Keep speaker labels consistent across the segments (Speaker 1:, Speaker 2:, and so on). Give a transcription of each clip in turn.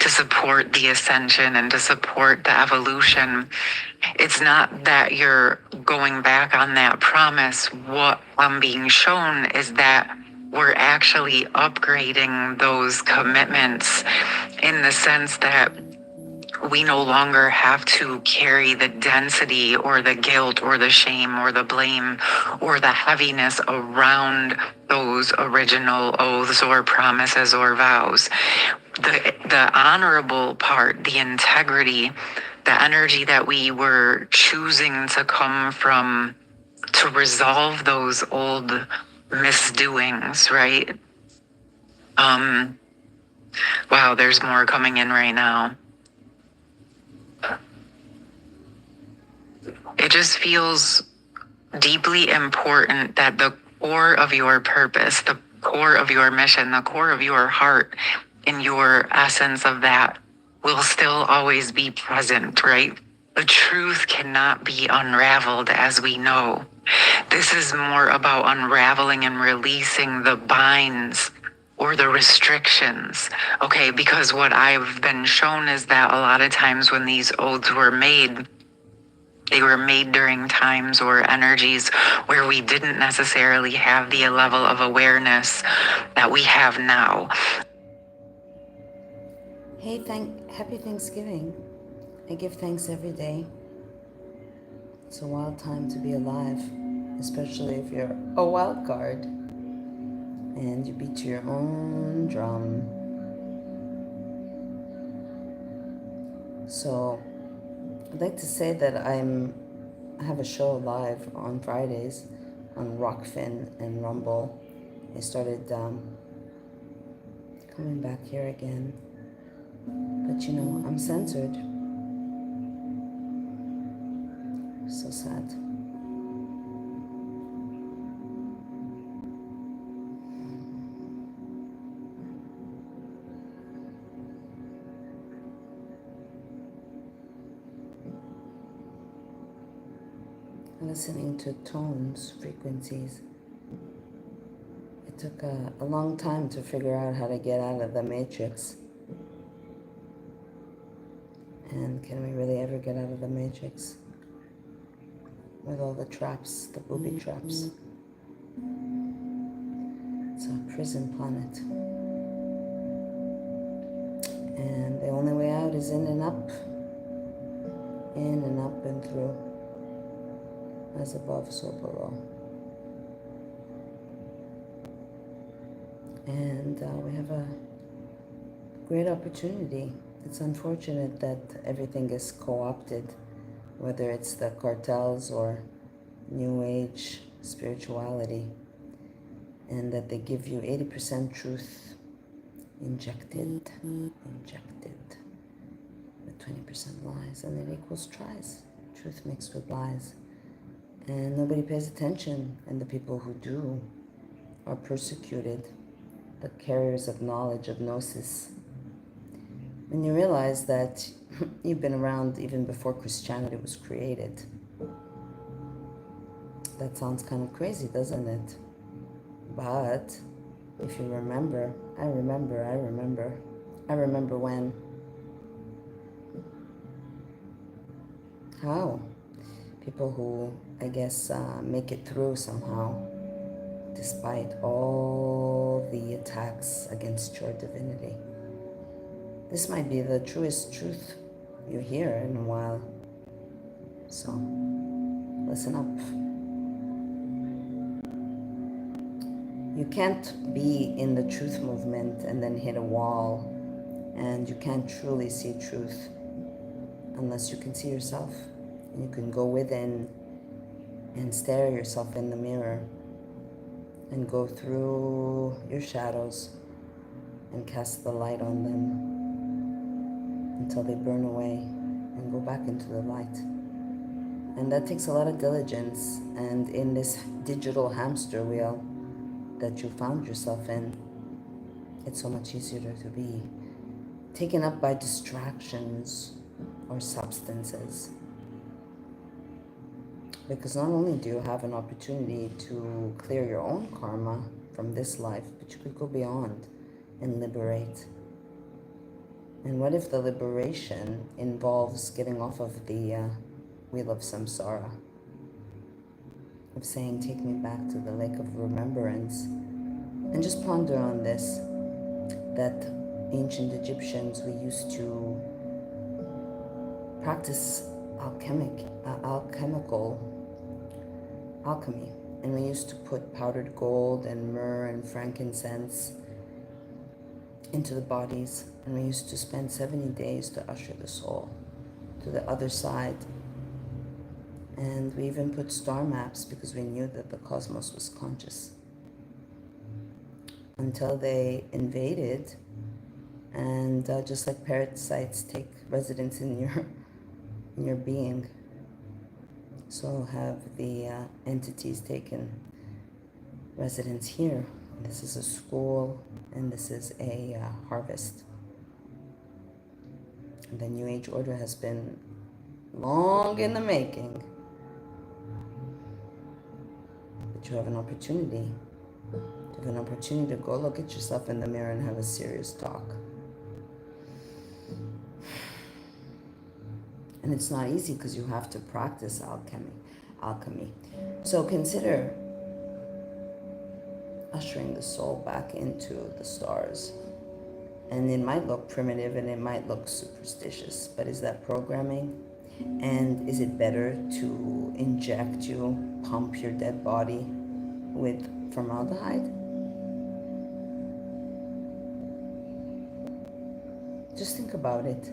Speaker 1: to support the ascension and to support the evolution. It's not that you're going back on that promise. What I'm being shown is that we're actually upgrading those commitments in the sense that we no longer have to carry the density or the guilt or the shame or the blame or the heaviness around those original oaths or promises or vows. The honorable part, the integrity, the energy that we were choosing to come from to resolve those old misdoings, right? Wow, there's more coming in right now. It just feels deeply important that the core of your purpose, the core of your mission, the core of your heart, and your essence of that will still always be present, right? The truth cannot be unraveled, as we know. This is more about unraveling and releasing the binds or the restrictions, okay? Because what I've been shown is that a lot of times when these oaths were made, they were made during times or energies where we didn't necessarily have the level of awareness that we have now.
Speaker 2: Hey, happy Thanksgiving. I give thanks every day. It's a wild time to be alive, especially if you're a wild card and you beat your own drum. So, I'd like to say that I have a show live on Fridays on Rockfin and Rumble. I started coming back here again, but you know, I'm censored. So sad. Listening to tones, frequencies. It took a long time to figure out how to get out of the matrix. And can we really ever get out of the matrix? With all the traps, the booby traps. It's a prison planet. And the only way out is in and up. In and up and through. As above, so below. And we have a great opportunity. It's unfortunate that everything is co-opted, whether it's the cartels or New Age spirituality, and that they give you 80% truth injected with 20% lies, and it equals tries. Truth mixed with lies. And nobody pays attention, and the people who do are persecuted, the carriers of knowledge, of gnosis. When you realize that you've been around even before Christianity was created, that sounds kind of crazy, doesn't it? But if you remember, I remember when. How? People who, I guess, make it through somehow, despite all the attacks against your divinity. This might be the truest truth you hear in a while. So, listen up. You can't be in the truth movement and then hit a wall, and you can't truly see truth unless you can see yourself. And you can go within and stare yourself in the mirror and go through your shadows and cast the light on them until they burn away and go back into the light. And that takes a lot of diligence. And in this digital hamster wheel that you found yourself in, it's so much easier to be taken up by distractions or substances. Because not only do you have an opportunity to clear your own karma from this life, but you could go beyond and liberate. And what if the liberation involves getting off of the wheel of samsara, of saying, take me back to the lake of remembrance? And just ponder on this, that ancient Egyptians, we used to practice alchemy, and we used to put powdered gold and myrrh and frankincense into the bodies, and we used to spend 70 days to usher the soul to the other side. And we even put star maps because we knew that the cosmos was conscious, until they invaded, and just like parasites take residence in your being, so have the entities taken residence here. This is a school, and this is a harvest. And the New Age order has been long in the making, but you have an opportunity. You have an opportunity to go look at yourself in the mirror and have a serious talk. And it's not easy because you have to practice alchemy. So consider ushering the soul back into the stars. And it might look primitive and it might look superstitious, but is that programming? And is it better to inject you, pump your dead body with formaldehyde? Just think about it.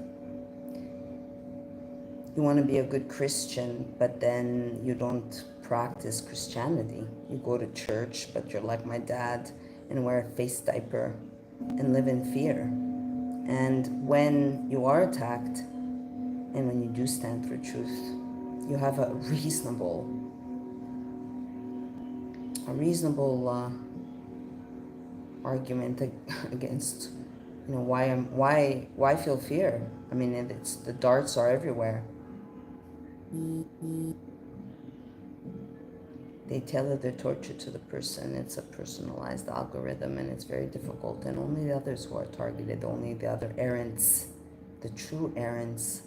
Speaker 2: You want to be a good Christian, but then you don't practice Christianity. You go to church, but you're like my dad and wear a face diaper and live in fear. And when you are attacked, and when you do stand for truth, you have a reasonable argument against, why feel fear? I mean, it's the darts are everywhere. They tailor their torture to the person. It's a personalized algorithm, and it's very difficult. And only the others who are targeted, only the other errants, the true errants,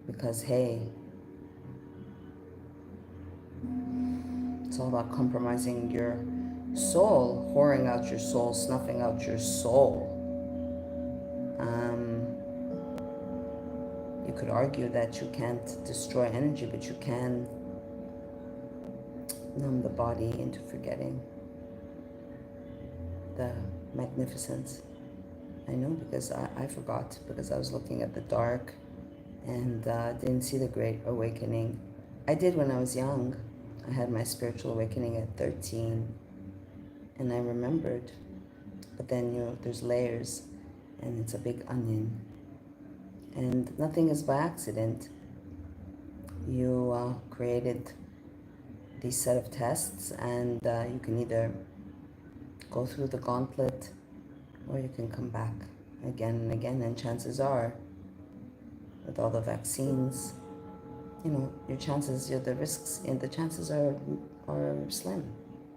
Speaker 2: because hey, it's all about compromising your soul, whoring out your soul, snuffing out your soul. You could argue that you can't destroy energy, but you can numb the body into forgetting the magnificence. I know, because I forgot, because I was looking at the dark and didn't see the Great Awakening. I did when I was young. I had my spiritual awakening at 13, and I remembered. But then there's layers, and it's a big onion. And nothing is by accident. You created these set of tests, and you can either go through the gauntlet, or you can come back again and again. And chances are, with all the vaccines, your chances, the risks, and the chances are slim.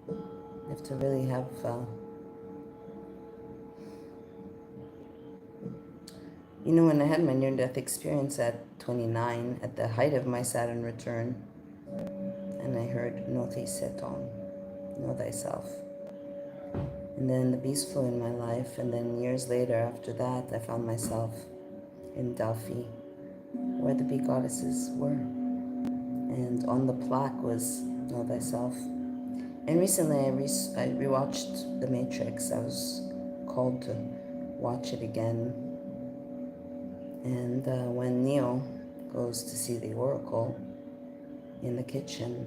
Speaker 2: You have to really have when I had my near-death experience at 29, at the height of my Saturn return, and I heard "No te seton," know thyself. And then the beast flew in my life, and then years later after that, I found myself in Delphi, where the bee goddesses were. And on the plaque was "Know thyself." And recently I rewatched The Matrix. I was called to watch it again. And when Neo goes to see the Oracle in the kitchen,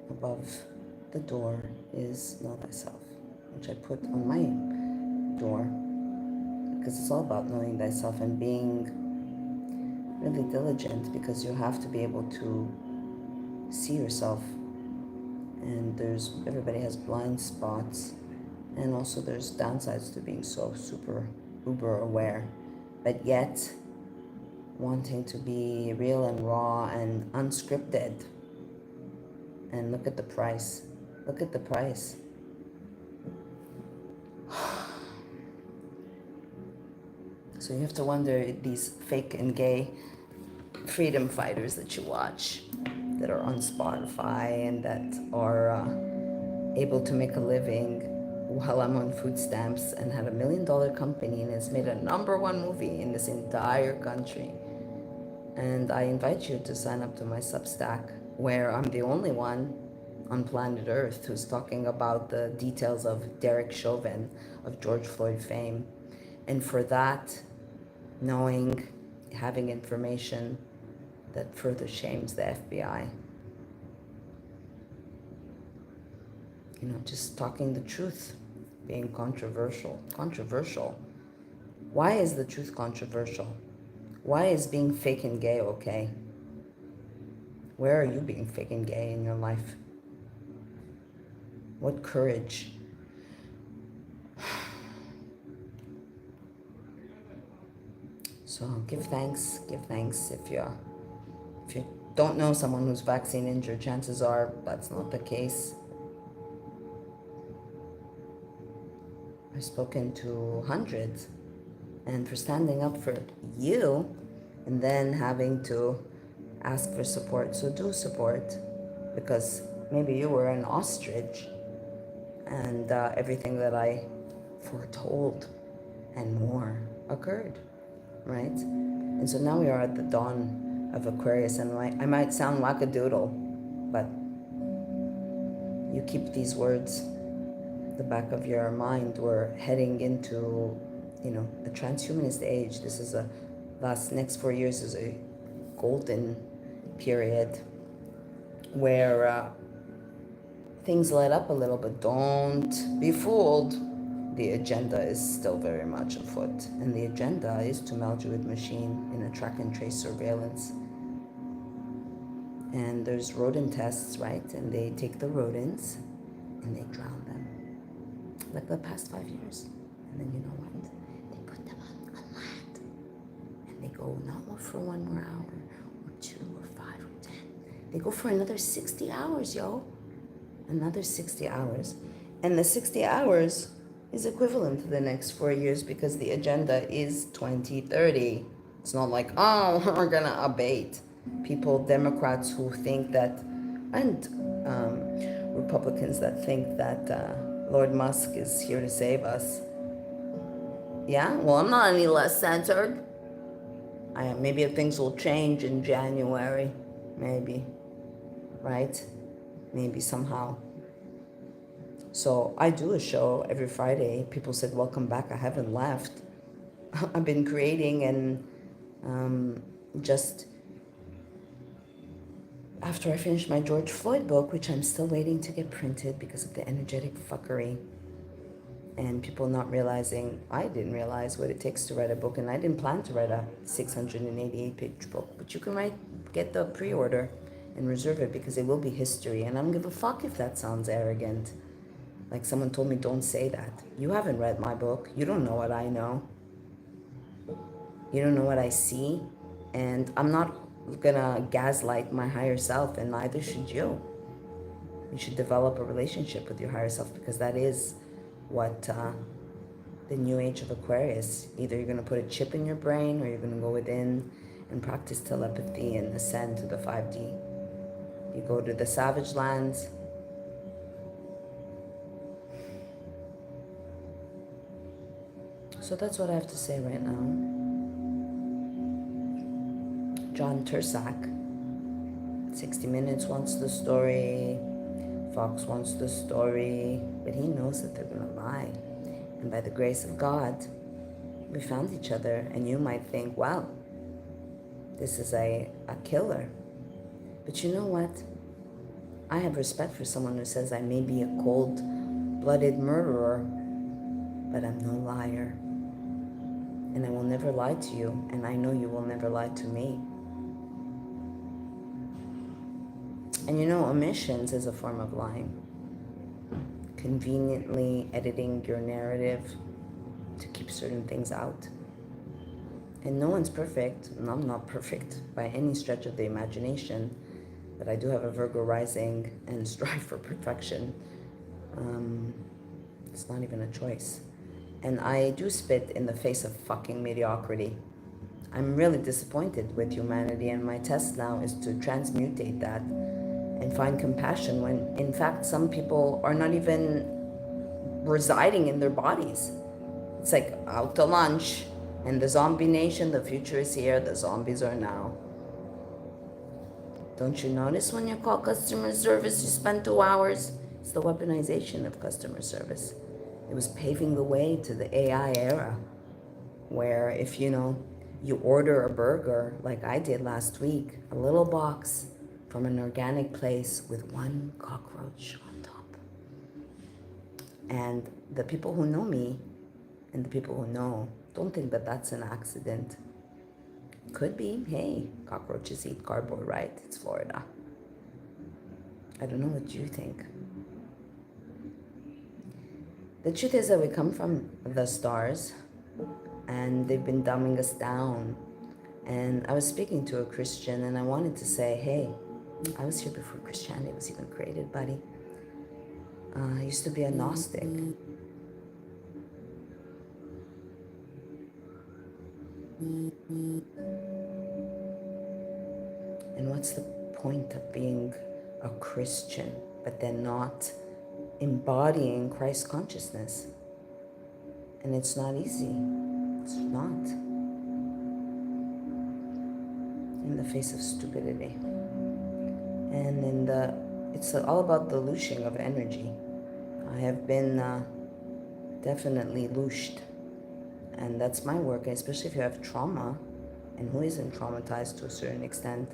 Speaker 2: above the door is "Know thyself," which I put on my door, because it's all about knowing thyself and being really diligent, because you have to be able to see yourself. And everybody has blind spots, and also there's downsides to being so super uber aware, but yet wanting to be real and raw and unscripted. And look at the price. Look at the price. So So you have to wonder, these fake and gay freedom fighters that you watch, that are on Spotify and that are able to make a living while I'm on food stamps, and had $1 million company and has made a #1 movie in this entire country. And I invite you to sign up to my Substack, where I'm the only one on planet Earth who's talking about the details of Derek Chauvin, of George Floyd fame. And for that, knowing, having information that further shames the FBI. You know, just talking the truth, being controversial. Controversial. Why is the truth controversial? Why is being fake and gay okay? Where are you being fake and gay in your life? What courage? So give thanks if you don't know someone who's vaccine injured, chances are that's not the case. I've spoken to hundreds, and for standing up for you and then having to ask for support. So do support, because maybe you were an ostrich and everything that I foretold and more occurred, right? And so now we are at the dawn of Aquarius, and I might sound wackadoodle, but you keep these words the back of your mind. We're heading into, a transhumanist age. This is next 4 years is a golden period where things light up a little, but don't be fooled. The agenda is still very much afoot, and the agenda is to meld you with machine in a track and trace surveillance. And there's rodent tests, right? And they take the rodents and they drown them, like the past 5 years. And then you know what? They put them on land, and they go not for 1 more hour, or 2, or 5, or 10. They go for another 60 hours, yo. Another 60 hours. And the 60 hours is equivalent to the next 4 years, because the agenda is 2030. It's not like, oh, we're gonna abate. People, Democrats who think that, and Republicans that think that Lord Musk is here to save us. Yeah, well, I'm not any less centered. Maybe things will change in January. Maybe. Right? Maybe somehow. So I do a show every Friday. People said, welcome back. I haven't left. I've been creating, and just after I finished my George Floyd book, which I'm still waiting to get printed because of the energetic fuckery, and people not realizing, I didn't realize what it takes to write a book, and I didn't plan to write a 688-page book. But you can get the pre-order and reserve it, because it will be history. And I don't give a fuck if that sounds arrogant. Like someone told me, don't say that. You haven't read my book. You don't know what I know. You don't know what I see. And I'm not gonna gaslight my higher self, and neither should you. You should develop a relationship with your higher self, because that is what the new age of Aquarius. Either you're gonna put a chip in your brain, or you're gonna go within and practice telepathy and ascend to the 5D. You go to the savage lands. So that's what I have to say right now. John Tursak, 60 Minutes wants the story. Fox wants the story. But he knows that they're going to lie. And by the grace of God, we found each other. And you might think, wow, this is a killer. But you know what? I have respect for someone who says, I may be a cold-blooded murderer, but I'm no liar. And I will never lie to you, and I know you will never lie to me. And you know, omissions is a form of lying. Conveniently editing your narrative to keep certain things out. And no one's perfect, and I'm not perfect by any stretch of the imagination, but I do have a Virgo rising and strive for perfection. It's not even a choice. And I do spit in the face of fucking mediocrity. I'm really disappointed with humanity, and my test now is to transmutate that and find compassion when, in fact, some people are not even residing in their bodies. It's like out to lunch, and the zombie nation, the future is here, the zombies are now. Don't you notice when you call customer service, you spend 2 hours? It's the weaponization of customer service. It was paving the way to the AI era, where if you order a burger like I did last week, a little box from an organic place with one cockroach on top. And the people who know me and the people who know don't think that that's an accident. Could be, hey, cockroaches eat cardboard, right? It's Florida. I don't know what you think. The truth is that we come from the stars and they've been dumbing us down. And I was speaking to a Christian and I wanted to say, hey, I was here before Christianity was even created, buddy. I used to be a Gnostic. And what's the point of being a Christian, but then not embodying Christ consciousness? And it's not easy. It's not. In the face of stupidity. And it's all about the looshing of energy. I have been definitely looshed. And that's my work, especially if you have trauma, and who isn't traumatized to a certain extent,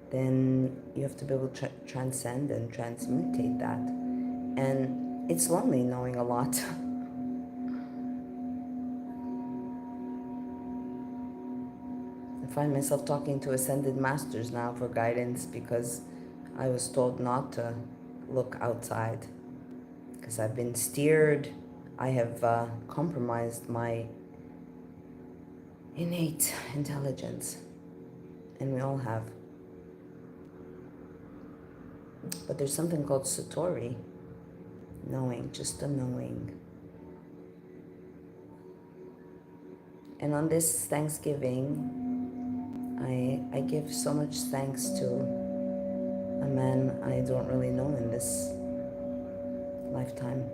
Speaker 2: then you have to be able to transcend and transmutate that. And it's lonely knowing a lot. I find myself talking to ascended masters now for guidance because I was told not to look outside. Because I've been steered, I have compromised my innate intelligence. And we all have. But there's something called Satori, knowing, just a knowing. And on this Thanksgiving, I give so much thanks to a man I don't really know in this lifetime,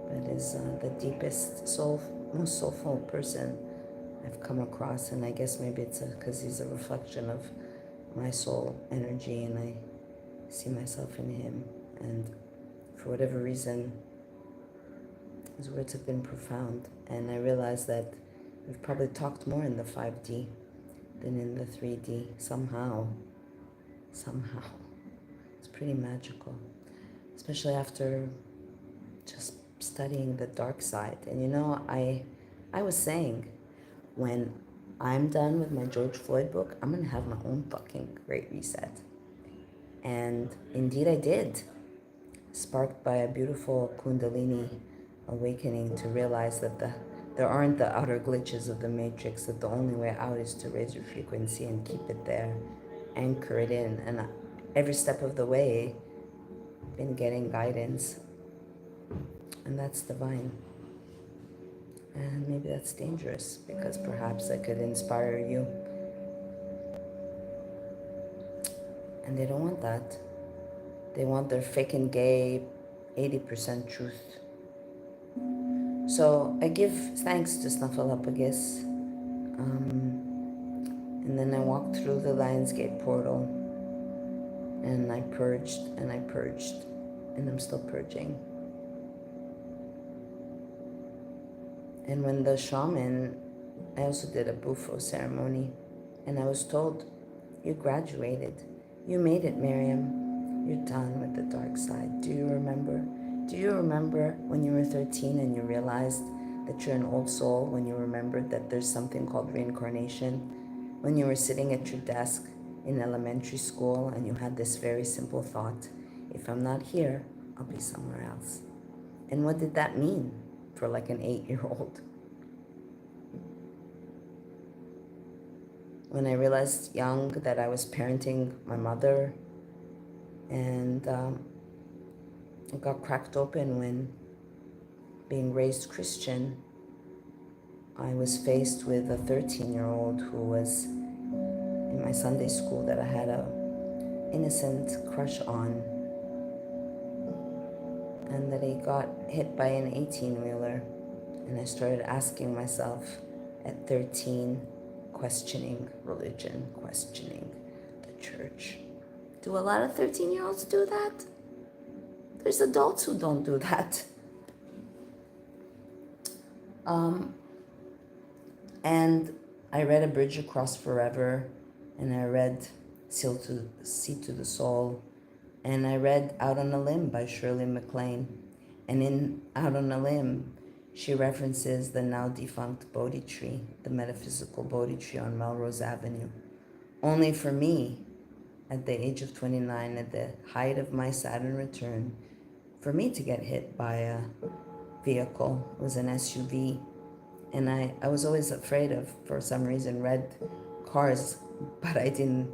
Speaker 2: but is the deepest, most soulful person I've come across. And I guess maybe it's because he's a reflection of my soul energy, and I see myself in him. And for whatever reason, his words have been profound. And I realize that we've probably talked more in the 5D than in the 3D somehow. It's pretty magical, especially after just studying the dark side. And I was saying, when I'm done with my George Floyd book, I'm gonna have my own fucking Great Reset. And indeed I did, sparked by a beautiful Kundalini awakening to realize that there aren't the outer glitches of the matrix, that the only way out is to raise your frequency and keep it there, anchor it in. And every step of the way, been getting guidance, and that's divine. And maybe that's dangerous, because perhaps I could inspire you. And they don't want that. They want their fake and gay 80% truth. So I give thanks to Snuffleupagus. And then I walked through the Lionsgate portal, and I purged, and I'm still purging. And when the shaman, I also did a bufo ceremony, and I was told, you graduated. You made it, Maryam. You're done with the dark side. Do you remember? Do you remember when you were 13 and you realized that you're an old soul, when you remembered that there's something called reincarnation? When you were sitting at your desk in elementary school and you had this very simple thought, if I'm not here, I'll be somewhere else. And what did that mean for like an 8-year-old? When I realized young that I was parenting my mother, and it got cracked open when being raised Christian, I was faced with a 13-year-old who was in my Sunday school that I had a innocent crush on, and that he got hit by an 18-wheeler. And I started asking myself at 13, questioning religion, questioning the church. Do a lot of 13-year-olds do that? There's adults who don't do that. And I read A Bridge Across Forever, and I read Sea to the Soul, and I read Out on a Limb by Shirley MacLaine. And in Out on a Limb, she references the now defunct Bodhi tree, the metaphysical Bodhi tree on Melrose Avenue. Only for me, at the age of 29, at the height of my Saturn return, for me to get hit by a vehicle. It was an SUV. And I was always afraid of, for some reason, red cars, but I didn't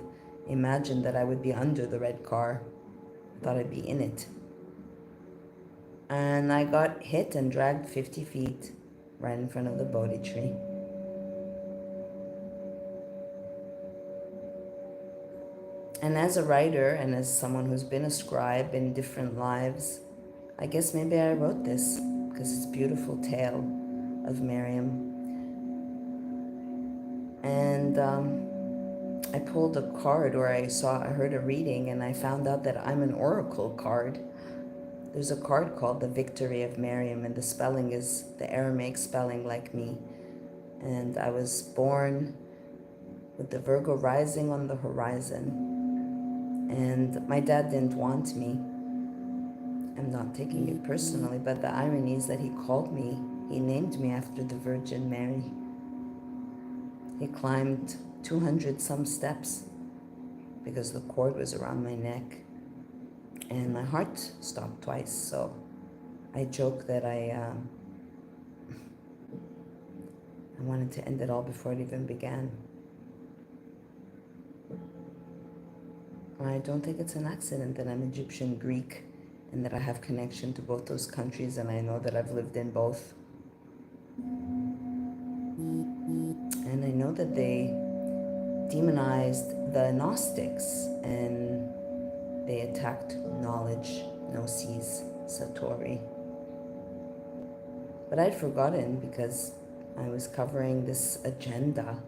Speaker 2: imagine that I would be under the red car. I thought I'd be in it. And I got hit and dragged 50 feet right in front of the Bodhi tree. And as a writer and as someone who's been a scribe in different lives, I guess maybe I wrote this because it's a beautiful tale of Maryam. And I pulled a card, or I heard a reading, and I found out that I'm an oracle card. There's a card called the Victory of Maryam, and the spelling is the Aramaic spelling like me. And I was born with the Virgo rising on the horizon. And my dad didn't want me. I'm not taking it personally, but the irony is that he named me after the Virgin Mary. He climbed 200 some steps because the cord was around my neck, and my heart stopped twice. So I joke that I wanted to end it all before it even began. I don't think it's an accident that I'm Egyptian Greek and that I have connection to both those countries, and I know that I've lived in both. And I know that they demonized the Gnostics and they attacked knowledge, gnosis, satori. But I'd forgotten because I was covering this agenda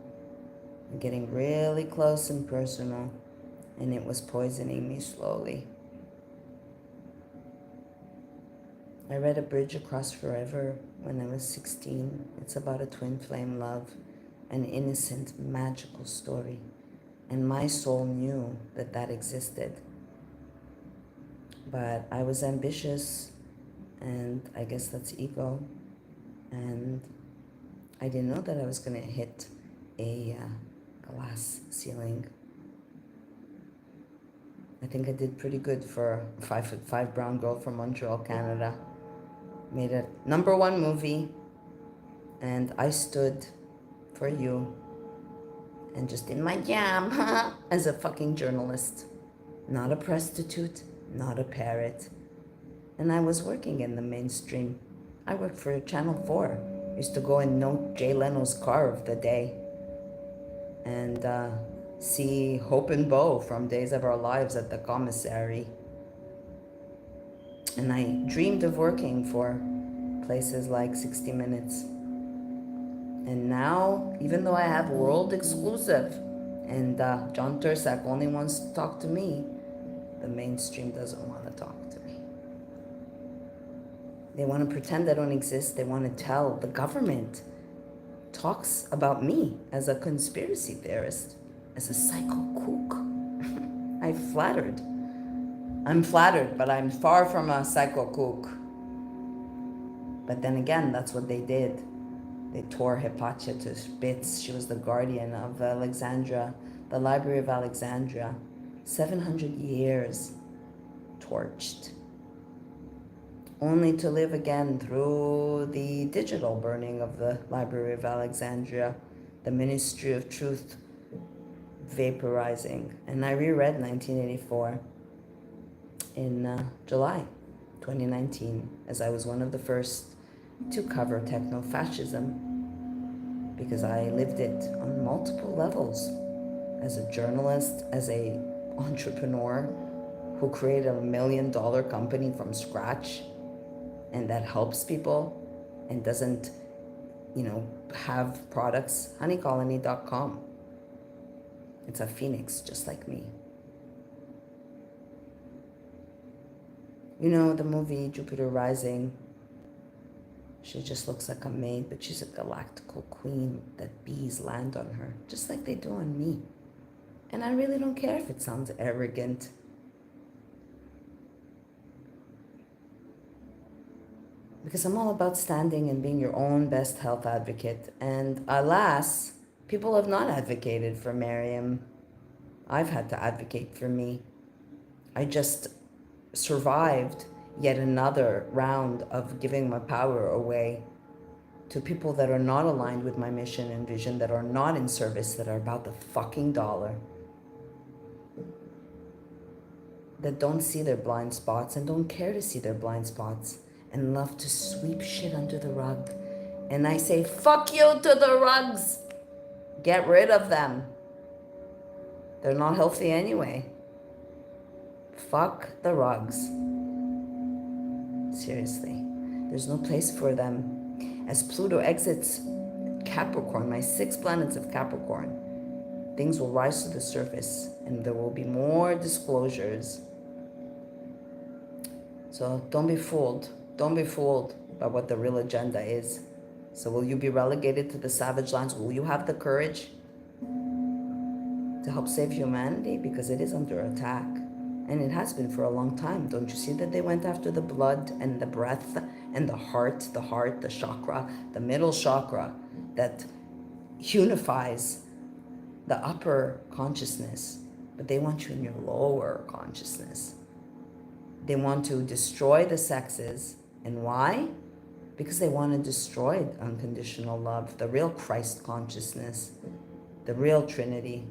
Speaker 2: and getting really close and personal, and it was poisoning me slowly. I read A Bridge Across Forever when I was 16. It's about a twin flame love, an innocent, magical story. And my soul knew that that existed. But I was ambitious, and I guess that's ego. And I didn't know that I was going to hit a glass ceiling. I think I did pretty good for a 5'5" brown girl from Montreal, Canada. Made a #1 movie, and I stood for you and just did my jam as a fucking journalist. Not a prostitute, not a parrot. And I was working in the mainstream. I worked for Channel 4. I used to go and note Jay Leno's car of the day and see Hope and Bo from Days of Our Lives at the commissary. And I dreamed of working for places like 60 Minutes. And now, even though I have world exclusive and John Tursak only wants to talk to me, the mainstream doesn't want to talk to me. They want to pretend I don't exist. They want to tell the government talks about me as a conspiracy theorist, as a psycho kook. I'm flattered, but I'm far from a psycho kook. But then again, that's what they did. They tore Hypatia to bits. She was the guardian of Alexandria, the Library of Alexandria. 700 years torched, only to live again through the digital burning of the Library of Alexandria, the Ministry of Truth vaporizing. And I reread 1984 in July 2019, as I was one of the first to cover techno-fascism, because I lived it on multiple levels as a journalist, as a entrepreneur who created a $1 million company from scratch, and that helps people and doesn't, have products. Honeycolony.com. It's a phoenix just like me. You know the movie Jupiter Rising? She just looks like a maid, but she's a galactical queen that bees land on her, just like they do on me. And I really don't care if it sounds arrogant. Because I'm all about standing and being your own best health advocate. And alas, people have not advocated for Maryam. I've had to advocate for me. I just survived yet another round of giving my power away to people that are not aligned with my mission and vision, that are not in service, that are about the fucking dollar, that don't see their blind spots and don't care to see their blind spots and love to sweep shit under the rug. And I say, fuck you to the rugs. Get rid of them. They're not healthy anyway. Fuck the rugs. Seriously. There's no place for them. As Pluto exits Capricorn, my 6 planets of Capricorn, things will rise to the surface and there will be more disclosures. So don't be fooled. Don't be fooled by what the real agenda is. So will you be relegated to the savage lands? Will you have the courage to help save humanity? Because it is under attack. And it has been for a long time. Don't you see that they went after the blood and the breath and the heart, the chakra, the middle chakra that unifies the upper consciousness. But they want you in your lower consciousness. They want to destroy the sexes. And why? Because they want to destroy unconditional love, the real Christ consciousness, the real Trinity.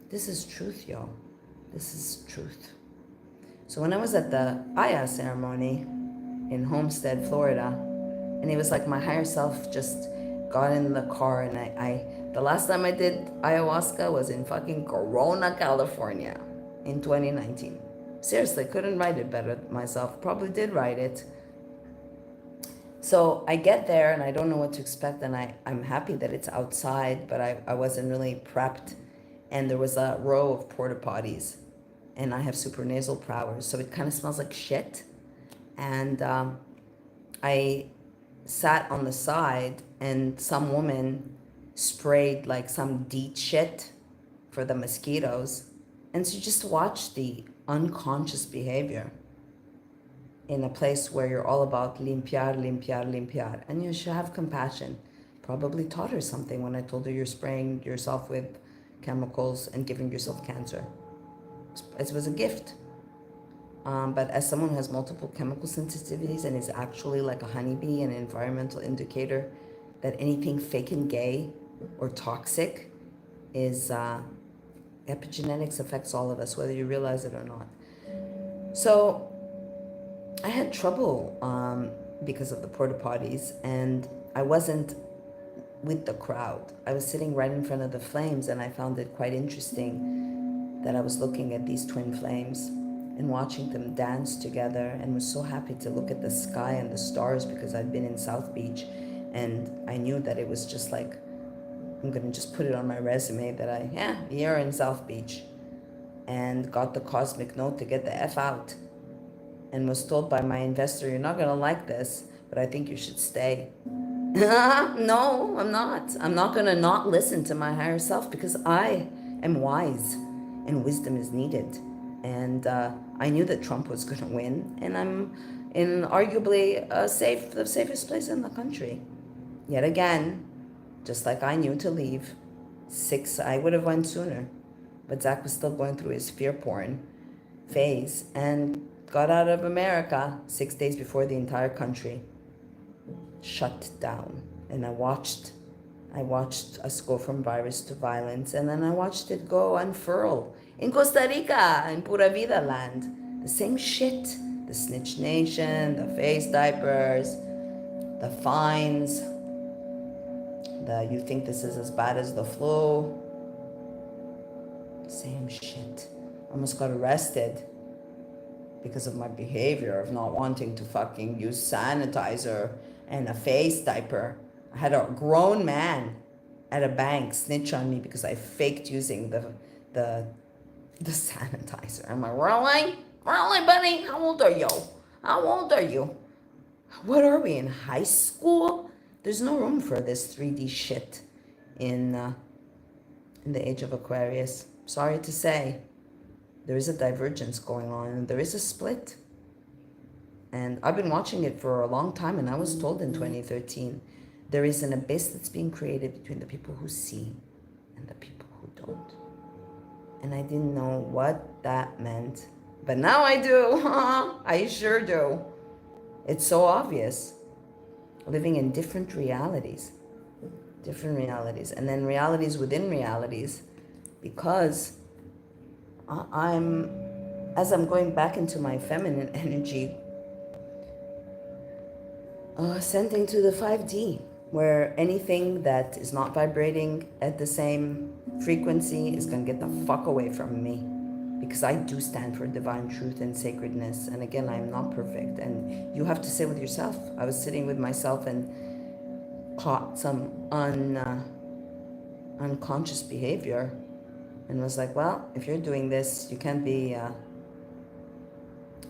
Speaker 2: This is truth, y'all. This is truth. So when I was at the Aya ceremony in Homestead, Florida, and it was like my higher self just got in the car, and I the last time I did ayahuasca was in fucking Corona, California in 2019. Seriously, couldn't write it better myself. Probably did write it. So I get there and I don't know what to expect, and I'm happy that it's outside, but I wasn't really prepped. And there was a row of porta potties, and I have supranasal powers, so it kind of smells like shit. And I sat on the side, and some woman sprayed like some DEET shit for the mosquitoes. And so you just watch the unconscious behavior in a place where you're all about limpiar, limpiar, limpiar. And you should have compassion. Probably taught her something when I told her you're spraying yourself with chemicals and giving yourself cancer. It was a gift. But as someone who has multiple chemical sensitivities and is actually like a honeybee, an environmental indicator that anything fake and gay or toxic is epigenetics affects all of us, whether you realize it or not. So I had trouble because of the porta potties, and I wasn't with the crowd. I was sitting right in front of the flames, and I found it quite interesting that I was looking at these twin flames and watching them dance together, and was so happy to look at the sky and the stars because I'd been in South Beach, and I knew that it was just like, I'm gonna just put it on my resume that a year in South Beach, and got the cosmic note to get the F out, and was told by my investor, you're not gonna like this, but I think you should stay. No, I'm not. I'm not gonna not listen to my higher self, because I am wise and wisdom is needed. And I knew that Trump was gonna win, and I'm in arguably the safest place in the country. Yet again, just like I knew to leave, I would have went sooner, but Zach was still going through his fear porn phase and got out of America 6 days before the entire country shut down. And I watched us go from virus to violence, and then I watched it go unfurl in Costa Rica, in Pura Vida land. The same shit The snitch nation, the face diapers, the fines, the you think this is as bad as the flu. Same shit. Almost got arrested because of my behavior of not wanting to fucking use sanitizer and a face diaper. I had a grown man at a bank snitch on me because I faked using the sanitizer. I'm like, really? Really, buddy? How old are you? How old are you? What are we in high school? There's no room for this 3D shit in the age of Aquarius. Sorry to say, there is a divergence going on, and there is a split. And I've been watching it for a long time, and I was told in 2013, there is an abyss that's being created between the people who see and the people who don't. And I didn't know what that meant. But now I do. I sure do. It's so obvious. Living in different realities. Different realities. And then realities within realities. Because as I'm going back into my feminine energy, ascending to the 5D, where anything that is not vibrating at the same frequency is going to get the fuck away from me, because I do stand for divine truth and sacredness. And again, I'm not perfect, and you have to sit with yourself. I was sitting with myself and caught some unconscious behavior, and was like, well, if you're doing this, you can't be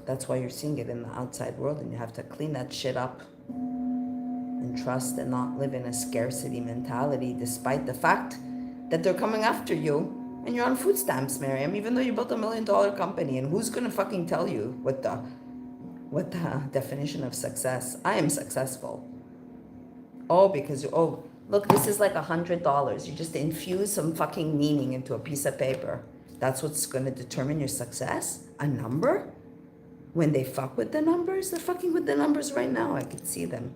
Speaker 2: that's why you're seeing it in the outside world, and you have to clean that shit up and trust and not live in a scarcity mentality, despite the fact that they're coming after you and you're on food stamps, Maryam, even though you built $1 million company. And who's gonna fucking tell you what the definition of success? I am successful. Oh, because look, this is like $100. You just infuse some fucking meaning into a piece of paper. That's what's gonna determine your success? A number? When they fuck with the numbers, they're fucking with the numbers right now. I can see them.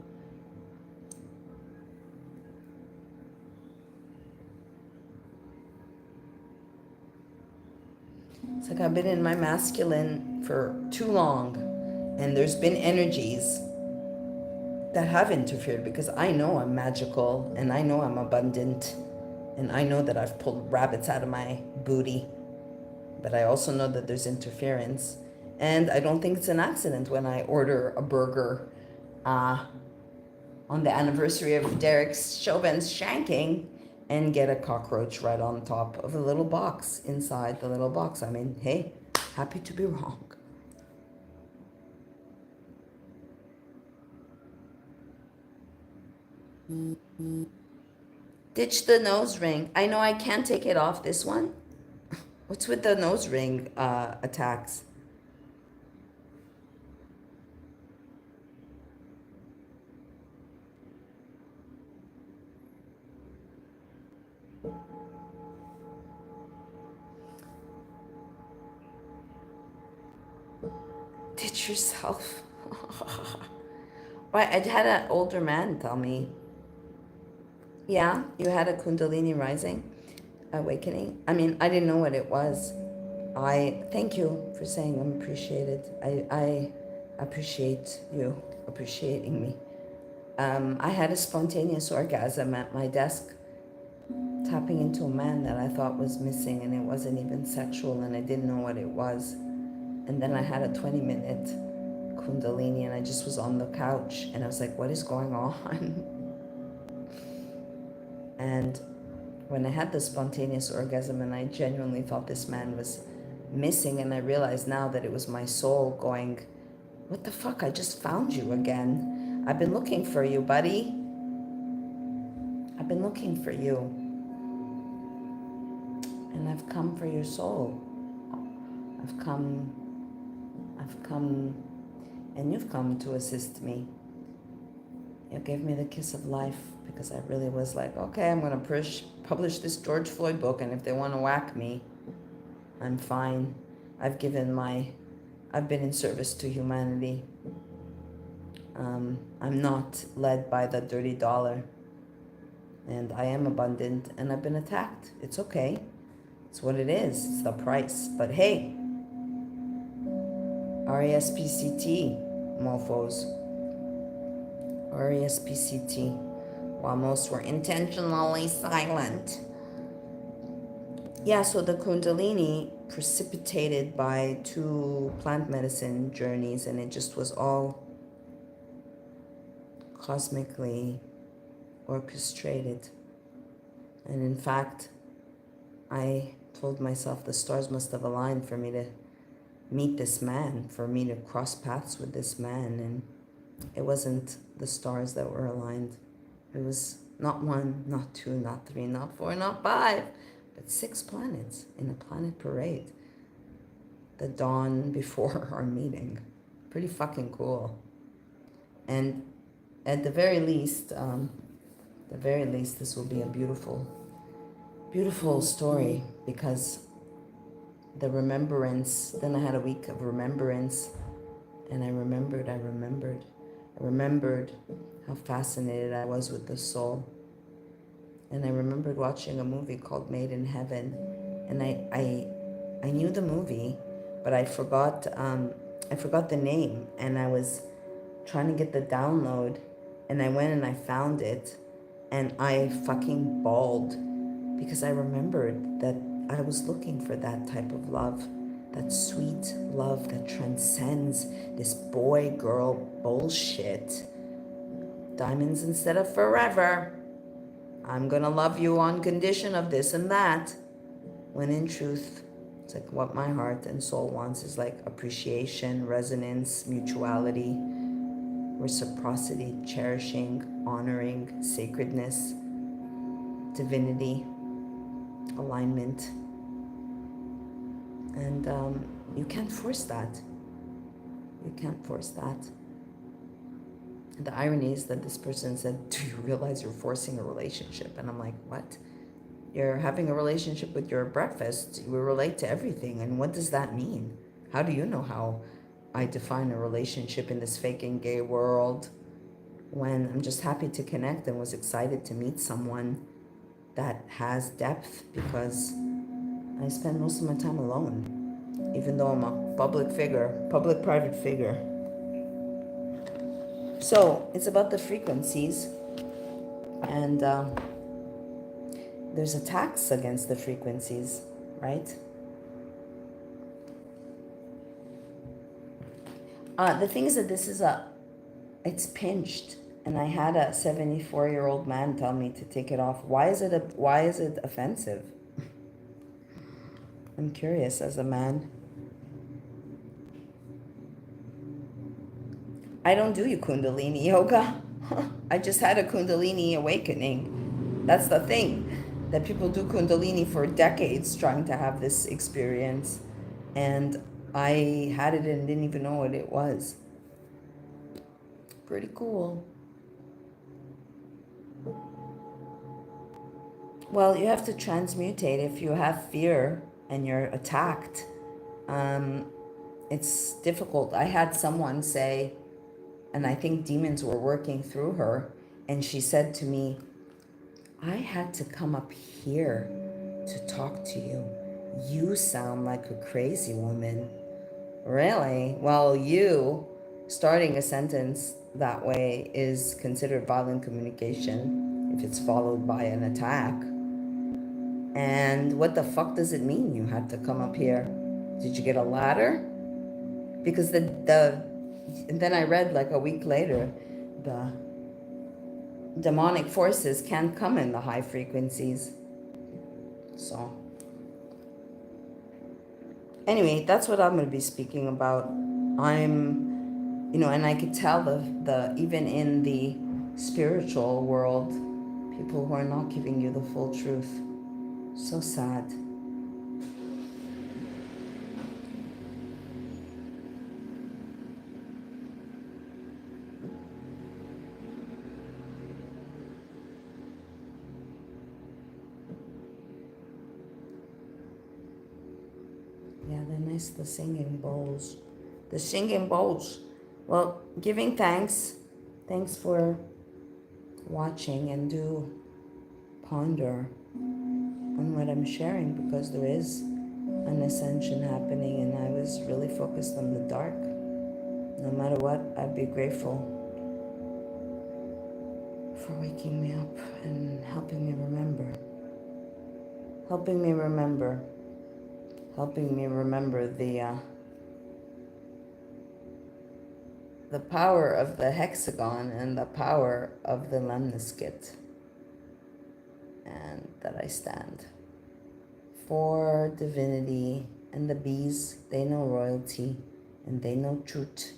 Speaker 2: It's like I've been in my masculine for too long, and there's been energies that have interfered, because I know I'm magical, and I know I'm abundant, and I know that I've pulled rabbits out of my booty, but I also know that there's interference. And I don't think it's an accident when I order a burger on the anniversary of Derek Chauvin's shanking and get a cockroach right on top of a little box inside the little box. I mean, hey, happy to be wrong. Ditch the nose ring. I know I can't take it off, this one. What's with the nose ring attacks? Ditch yourself. Right, I had an older man tell me, yeah, you had a Kundalini rising, awakening. I mean, I didn't know what it was. I thank you for saying I'm appreciated. I appreciate you appreciating me. I had a spontaneous orgasm at my desk, tapping into a man that I thought was missing, and it wasn't even sexual, and I didn't know what it was. And then I had a 20-minute Kundalini, and I just was on the couch, and I was like, what is going on? And when I had the spontaneous orgasm, and I genuinely thought this man was missing, and I realized now that it was my soul going, what the fuck, I just found you again. I've been looking for you, buddy. I've been looking for you. And I've come for your soul. I've come, and you've come to assist me. You gave me the kiss of life, because I really was like, okay, I'm going to publish this George Floyd book, and if they want to whack me, I'm fine. I've been in service to humanity. I'm not led by the dirty dollar, and I am abundant, and I've been attacked. It's okay. It's what it is. It's the price. But hey, R-E-S-P-C-T, mofos. R-E-S-P-C-T. While most were intentionally silent. Yeah, so the Kundalini precipitated by 2 plant medicine journeys, and it just was all cosmically orchestrated. And in fact, I told myself the stars must have aligned for me to meet this man, for me to cross paths with this man. And it wasn't the stars that were aligned. It was not 1, not 2, not 3, not 4, not 5, but 6 planets in a planet parade. The dawn before our meeting. Pretty fucking cool. And at the very least, this will be a beautiful, beautiful story, because the remembrance, then I had a week of remembrance, and I remembered how fascinated I was with the soul. And I remembered watching a movie called Made in Heaven, and I knew the movie, but I forgot the name, and I was trying to get the download, and I went and I found it, and I fucking bawled, because I remembered that I was looking for that type of love, that sweet love that transcends this boy-girl bullshit. Diamonds instead of forever. I'm gonna love you on condition of this and that. When in truth, it's like what my heart and soul wants is like appreciation, resonance, mutuality, reciprocity, cherishing, honoring, sacredness, divinity, alignment. And you can't force that. You can't force that. The irony is that this person said, do you realize you're forcing a relationship? And I'm like, what? You're having a relationship with your breakfast. We relate to everything. And what does that mean? How do you know how I define a relationship in this fake and gay world, when I'm just happy to connect and was excited to meet someone that has depth, because I spend most of my time alone, even though I'm a public-private figure. So it's about the frequencies, and there's attacks against the frequencies, right? The thing is that it's pinched, and I had a 74-year-old man tell me to take it off. Why is it offensive? I'm curious as a man. I don't do Kundalini yoga. I just had a Kundalini awakening. That's the thing, that people do Kundalini for decades trying to have this experience. And I had it and didn't even know what it was. Pretty cool. Well, you have to transmutate. If you have fear and you're attacked, it's difficult. I had someone say, and I think demons were working through her, and she said to me, I had to come up here to talk to you. You sound like a crazy woman. Really? Well, you starting a sentence that way is considered violent communication if it's followed by an attack. And what the fuck does it mean you had to come up here? Did you get a ladder? Because and then I read like a week later, the demonic forces can't come in the high frequencies. So anyway, that's what I'm going to be speaking about. And I could tell the even in the spiritual world, people who are not giving you the full truth. So sad. Yeah, they're nice, the singing bowls. The singing bowls. Well, giving thanks. Thanks for watching, and do ponder on what I'm sharing, because there is an ascension happening, and I was really focused on the dark. No matter what, I'd be grateful for waking me up and helping me remember. Helping me remember. Helping me remember the power of the hexagon and the power of the lemniscate. And that I stand for divinity, and the bees, they know royalty, and they know truth.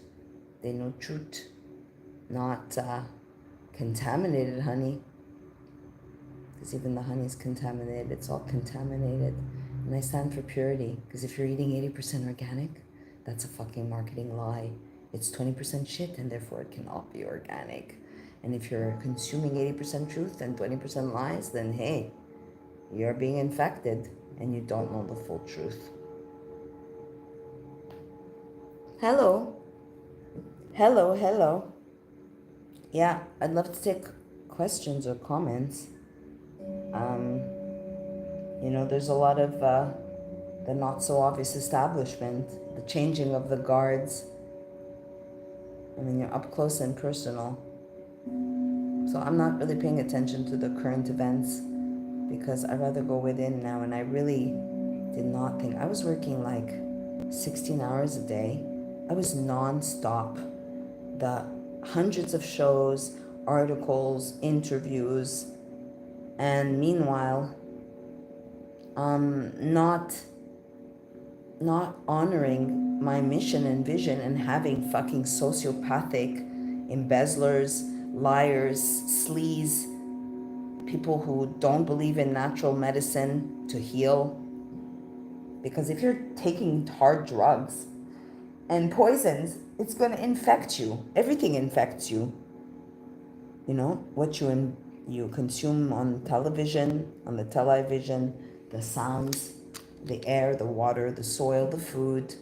Speaker 2: They know truth, not contaminated honey, because even the honey is contaminated. It's all contaminated. And I stand for purity, because if you're eating 80% organic, that's a fucking marketing lie. It's 20% shit, and therefore it cannot be organic. And if you're consuming 80% truth and 20% lies, then hey, you're being infected and you don't know the full truth. Hello. Hello, hello. Yeah, I'd love to take questions or comments. There's a lot of the not so obvious establishment, the changing of the guards. I mean, you're up close and personal. So I'm not really paying attention to the current events because I'd rather go within now. And I really did not think. I was working like 16 hours a day. I was non-stop. The hundreds of shows, articles, interviews, and meanwhile, not honoring my mission and vision and having fucking sociopathic embezzlers, liars, sleaze, people who don't believe in natural medicine to heal. Because if you're taking hard drugs and poisons, it's going to infect you. Everything infects you. What you consume on television, on the television, the sounds, the air, the water, the soil, the food,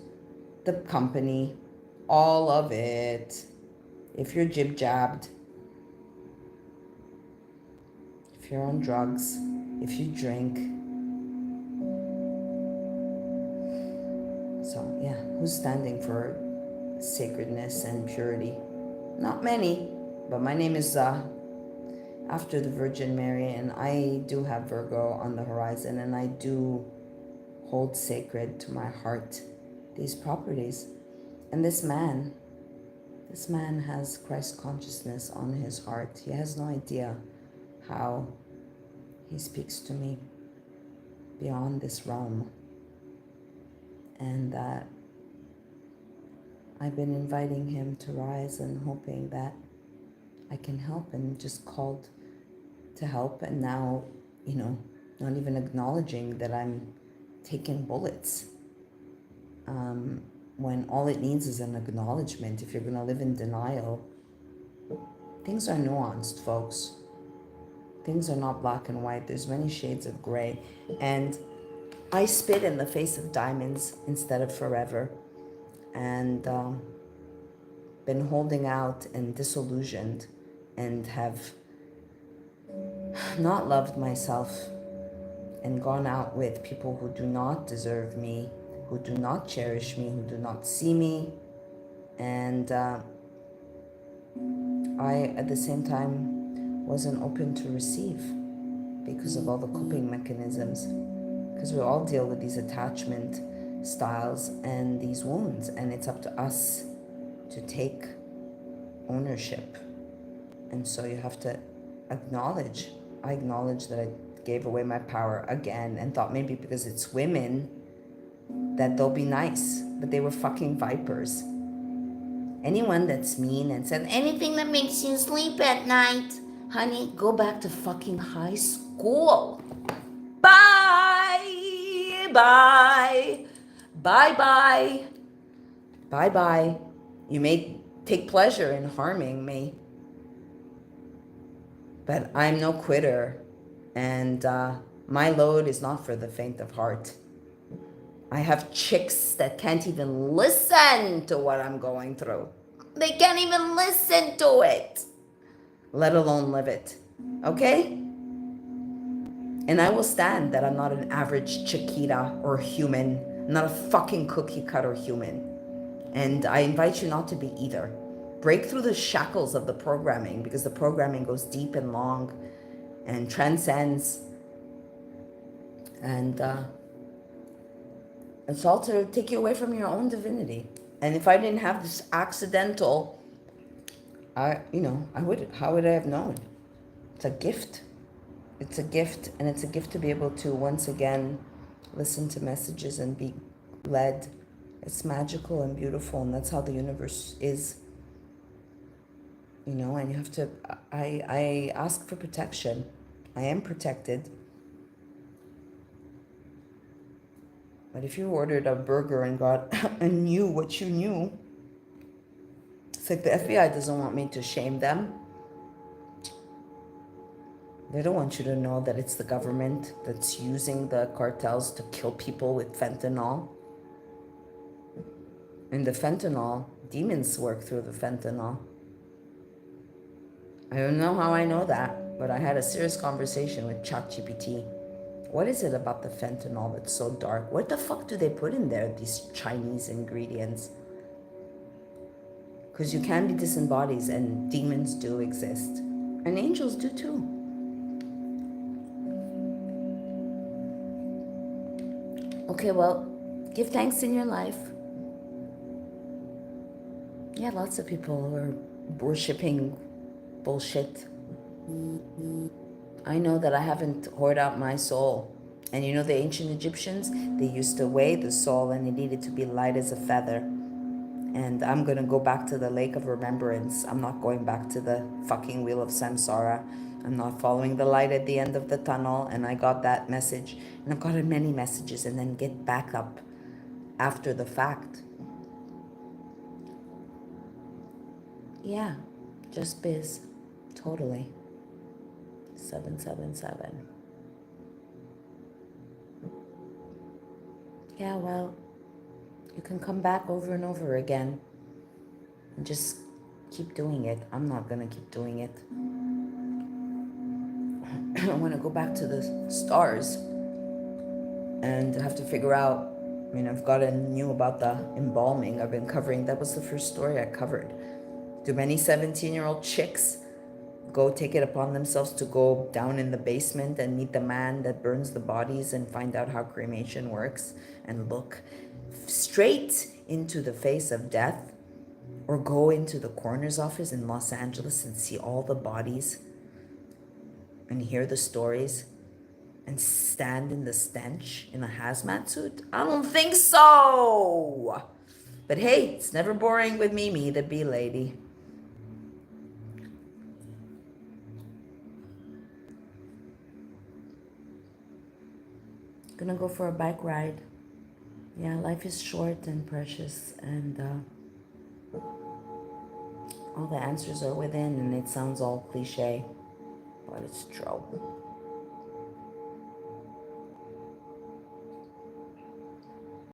Speaker 2: the company, all of it. If you're jib-jabbed, if you're on drugs, if you drink. So yeah, who's standing for sacredness and purity? Not many, but my name is after the Virgin Mary, and I do have Virgo on the horizon, and I do hold sacred to my heart these properties. And this man has Christ consciousness on his heart. He has no idea how he speaks to me beyond this realm. And that I've been inviting him to rise and hoping that I can help, and just called to help. And now, not even acknowledging that I'm taking bullets. When all it needs is an acknowledgement. If you're going to live in denial, things are nuanced, folks. Things are not black and white. There's many shades of gray. And I spit in the face of diamonds instead of forever. And been holding out and disillusioned, and have not loved myself and gone out with people who do not deserve me, who do not cherish me, who do not see me. And I, at the same time, wasn't open to receive because of all the coping mechanisms. Because we all deal with these attachment styles and these wounds, and it's up to us to take ownership. And so you have to acknowledge. I acknowledge that I gave away my power again, and thought maybe because it's women that they'll be nice, but they were fucking vipers. Anyone that's mean and said anything that makes you sleep at night, honey, go back to fucking high school. Bye, bye, bye, bye, bye, bye. You may take pleasure in harming me, but I'm no quitter, and my load is not for the faint of heart. I have chicks that can't even listen to what I'm going through. They can't even listen to it, let alone live it. Okay? And I will stand that I'm not an average Chiquita or human. I'm not a fucking cookie cutter human. And I invite you not to be either. Break through the shackles of the programming, because the programming goes deep and long and transcends. And it's all to take you away from your own divinity. And if I didn't have this accidental, how would I have known? It's a gift. It's a gift, and it's a gift to be able to once again listen to messages and be led. It's magical and beautiful, and that's how the universe is. And you have to, I ask for protection. I am protected. But if you ordered a burger and got and knew what you knew, it's like the FBI doesn't want me to shame them. They don't want you to know that it's the government that's using the cartels to kill people with fentanyl. And the fentanyl, demons work through the fentanyl. I don't know how I know that, but I had a serious conversation with ChatGPT. What is it about the fentanyl that's so dark? What the fuck do they put in there, these Chinese ingredients? Because you can be disembodied, and demons do exist. And angels do too. Okay, well, give thanks in your life. Yeah, lots of people who are worshipping bullshit. I know that I haven't hoarded out my soul. And the ancient Egyptians, they used to weigh the soul, and it needed to be light as a feather. And I'm going to go back to the lake of remembrance. I'm not going back to the fucking wheel of samsara. I'm not following the light at the end of the tunnel. And I got that message. And I've gotten many messages, and then get back up after the fact. Yeah, just biz. Totally. 777. Yeah, well, you can come back over and over again and just keep doing it. I'm not gonna keep doing it. I want to go back to the stars and have to figure out. I've knew about the embalming. I've been covering. That was the first story I covered. Do many 17-year-old chicks go take it upon themselves to go down in the basement and meet the man that burns the bodies and find out how cremation works and look straight into the face of death? Or go into the coroner's office in Los Angeles and see all the bodies and hear the stories and stand in the stench in a hazmat suit? I don't think so. But hey, it's never boring with Mimi, the bee lady. Gonna go for a bike ride. Yeah, life is short and precious, and all the answers are within, and it sounds all cliche, but it's true.